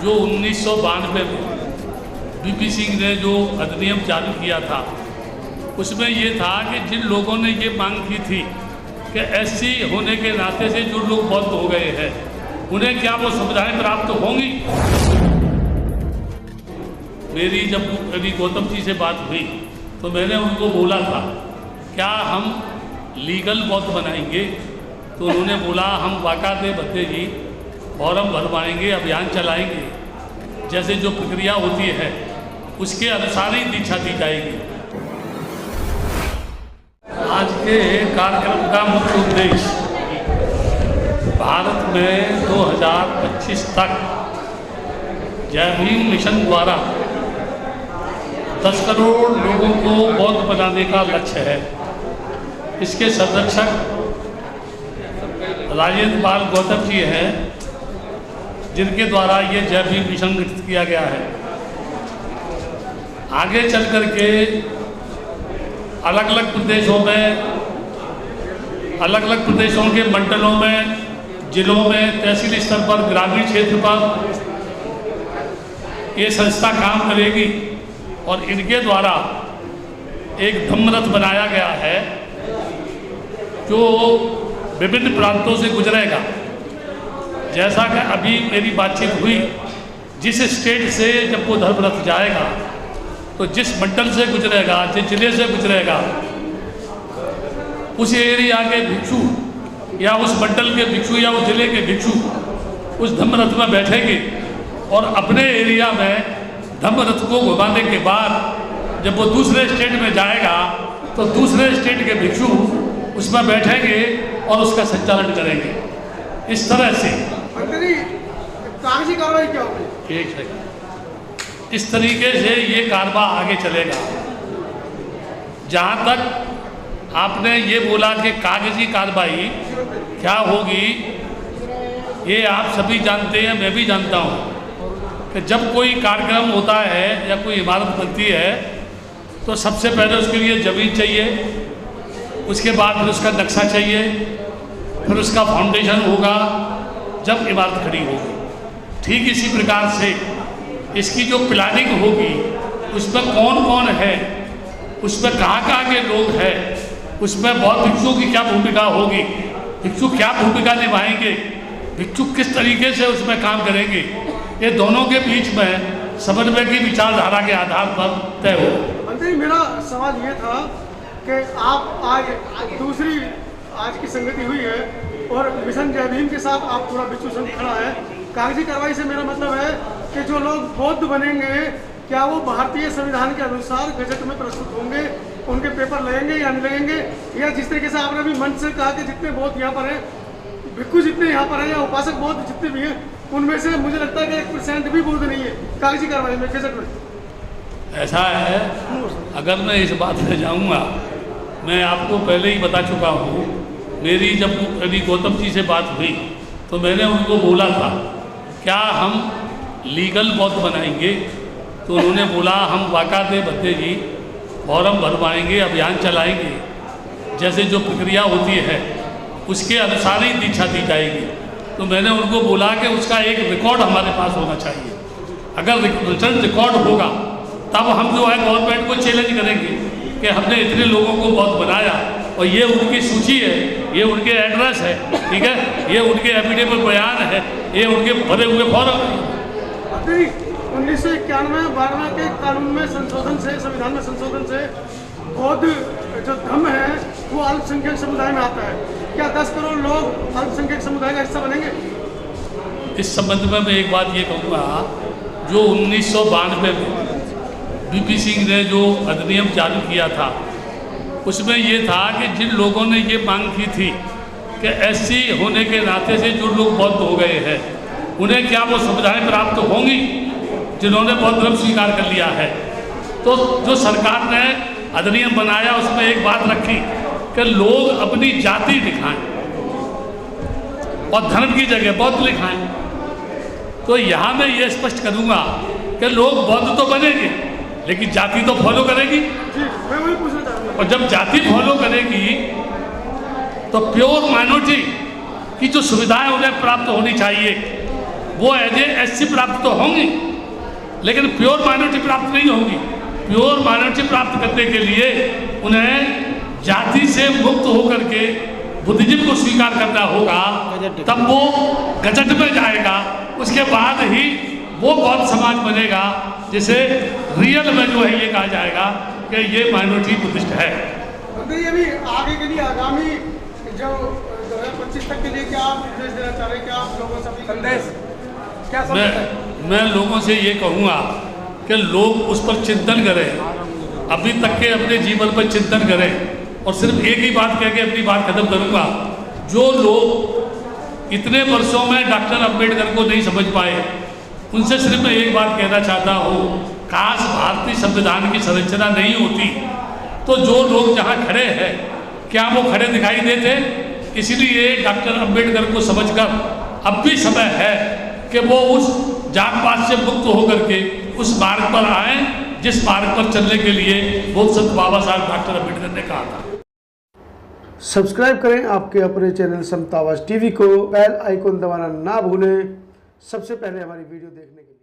जो 1992 में बीपी सिंह ने जो अधिनियम चालू किया था, उसमें ये था कि जिन लोगों ने ये मांग की थी कि एससी होने के नाते से जो लोग बौद्ध हो गए हैं उन्हें क्या वो सुविधाएं प्राप्त होंगी। मेरी जब अभी गौतम जी से बात हुई तो मैंने उनको बोला था क्या हम लीगल बौद्ध बनाएंगे, तो उन्होंने बोला हम वाकाते बत्ते जी फॉर्म भरवाएंगे, अभियान चलाएंगे, जैसे जो प्रक्रिया होती है उसके अनुसार ही दीक्षा दी जाएगी। आज के कार्यक्रम का मुख्य उद्देश्य भारत में 2025 तक जय भीम मिशन द्वारा 10 करोड़ लोगों को बौद्ध बनाने का लक्ष्य है। इसके संरक्षक राजेंद्र पाल गौतम जी हैं, जिनके द्वारा ये जय भीम मिशन गठित किया गया है। आगे चल कर के अलग अलग प्रदेशों के मंडलों में, जिलों में, तहसील स्तर पर, ग्रामीण क्षेत्र पर ये संस्था काम करेगी और इनके द्वारा एक धम्मरथ बनाया गया है जो विभिन्न प्रांतों से गुजरेगा। जैसा कि अभी मेरी बातचीत हुई, जिस स्टेट से जब वो धर्मरथ जाएगा तो जिस मंडल से गुजरेगा, जिस जिले से गुजरेगा, उस एरिया के भिक्षु या उस मंडल के भिक्षु या उस जिले के भिक्षु उस धम्मरथ में बैठेंगे और अपने एरिया में धम्मरथ को घुमाने के बाद जब वो दूसरे स्टेट में जाएगा तो दूसरे स्टेट के भिक्षु उसमें बैठेंगे और उसका संचालन करेंगे। इस तरह से कागजी कार्रवाई क्या होगी? एक सेकंड, इस तरीके से ये कारवा आगे चलेगा। जहाँ तक आपने ये बोला कि कागजी कार्रवाई क्या होगी, ये आप सभी जानते हैं, मैं भी जानता हूँ कि जब कोई कार्यक्रम होता है या कोई इमारत बनती है तो सबसे पहले उसके लिए ज़मीन चाहिए, उसके बाद फिर उसका नक्शा चाहिए, फिर उसका फाउंडेशन होगा, जब इमारत खड़ी होगी। ठीक इसी प्रकार से इसकी जो प्लानिंग होगी उसमें कौन कौन है, उसमें कहाँ के लोग हैं, उसमें बौद्ध भिक्षुओं की क्या भूमिका होगी, भिक्षु क्या भूमिका निभाएंगे, भिक्षु किस तरीके से उसमें काम करेंगे, ये दोनों के बीच में समन्वय की विचारधारा के आधार पर तय हो। मंत्री, मेरा सवाल ये था कि आप आज दूसरी आज की संगति हुई है और मिशन जय भीम के साथ आप पूरा भिक्षु संघ खड़ा है। कागजी कार्रवाई से मेरा मतलब है कि जो लोग बौद्ध बनेंगे क्या वो भारतीय संविधान के अनुसार गजट में प्रस्तुत होंगे, उनके पेपर लगेंगे या नहीं लगेंगे, या जिस तरीके से आपने अभी मंच से कहा कि जितने बौद्ध यहाँ पर हैं, भिक्षु जितने यहाँ पर हैं या उपासक बौद्ध जितने भी हैं, उनमें से मुझे लगता है कि 1% भी बौद्ध नहीं है कागजी कार्रवाई में, गजट में। ऐसा है, अगर मैं इस बात में जाऊँगा, मैं आपको पहले ही बता चुका हूँ, मेरी जब अभी गौतम जी से बात हुई तो मैंने उनको बोला था क्या हम लीगल बौद्ध बनाएंगे, तो उन्होंने बोला हम वाकाते बत्ते जी फॉर्म भरवाएंगे, अभियान चलाएंगे, जैसे जो प्रक्रिया होती है उसके अनुसार ही दीक्षा दी जाएगी। तो मैंने उनको बोला कि उसका एक रिकॉर्ड हमारे पास होना चाहिए। अगर रिटर्न रिकॉर्ड होगा तब हम जो है गवर्नमेंट को चैलेंज करेंगे कि हमने इतने लोगों को बौद्ध बनाया और ये उनकी सूची है, ये उनके एड्रेस है, ठीक है, ये उनके एफिडेविट बयान है, ये उनके भरे हुए फॉर्म है। 1991-92 के कानून में संशोधन से, संविधान में संशोधन से बौद्ध जो धर्म है वो अल्पसंख्यक समुदाय में आता है। क्या 10 करोड़ लोग अल्पसंख्यक समुदाय का हिस्सा बनेंगे? इस संबंध में मैं एक बात ये कहूँगा, जो 1992 में बीपी सिंह ने जो अधिनियम चालू किया था उसमें ये था कि जिन लोगों ने ये मांग की थी कि एससी होने के नाते से जो लोग बौद्ध हो गए हैं उन्हें क्या वो सुविधाएं प्राप्त होंगी, जिन्होंने बौद्ध धर्म स्वीकार कर लिया है। तो जो सरकार ने अधिनियम बनाया उसमें एक बात रखी कि लोग अपनी जाति दिखाएं और धर्म की जगह बौद्ध लिखाएं। तो यहाँ मैं ये स्पष्ट करूँगा कि लोग बौद्ध तो बनेंगे लेकिन जाति तो फॉलो करेगी, और जब जाति फॉलो करेगी तो प्योर माइनॉरिटी की जो सुविधाएं उन्हें प्राप्त होनी चाहिए वो एज ए SC प्राप्त तो होंगी, लेकिन प्योर माइनॉरिटी प्राप्त नहीं होंगी। प्योर माइनॉरिटी प्राप्त करने के लिए उन्हें जाति से मुक्त होकर के बुद्धिज्म को स्वीकार करना होगा, तब वो गजट में जाएगा। उसके बाद ही वो बौद्ध समाज बनेगा, जिसे रियल में जो है ये कहा जाएगा कि ये माइनॉरिटी बुद्धिस्ट है। ये भी आगे के लिए आगामी जो 2025 तक के लिए क्या आप निर्देश देना चाह रहे हैं? क्या आप लोगों से संदेश क्या संदेश है? मैं लोगों से ये कहूँगा कि लोग उस पर चिंतन करें, अभी तक के अपने जीवन पर चिंतन करें। और सिर्फ एक ही बात कह के अपनी बात खत्म करूँगा, जो लोग इतने वर्षों में डॉक्टर अम्बेडकर को नहीं समझ पाए, उनसे सिर्फ मैं एक बात कहना चाहता हूँ, काश भारतीय संविधान की संरचना नहीं होती तो जो लोग जहाँ खड़े हैं क्या वो खड़े दिखाई देते? इसलिए डॉक्टर अम्बेडकर को समझकर अब भी समय है कि वो उस जात पात से मुक्त होकर के उस मार्ग पर आए जिस मार्ग पर चलने के लिए वो संत बाबा साहब डॉक्टर अम्बेडकर ने कहा था। सब्सक्राइब करें आपके अपने चैनल समता आवाज़ टीवी को, बेल आइकन दबाना ना भूलें सबसे पहले हमारी वीडियो देखने के लिए।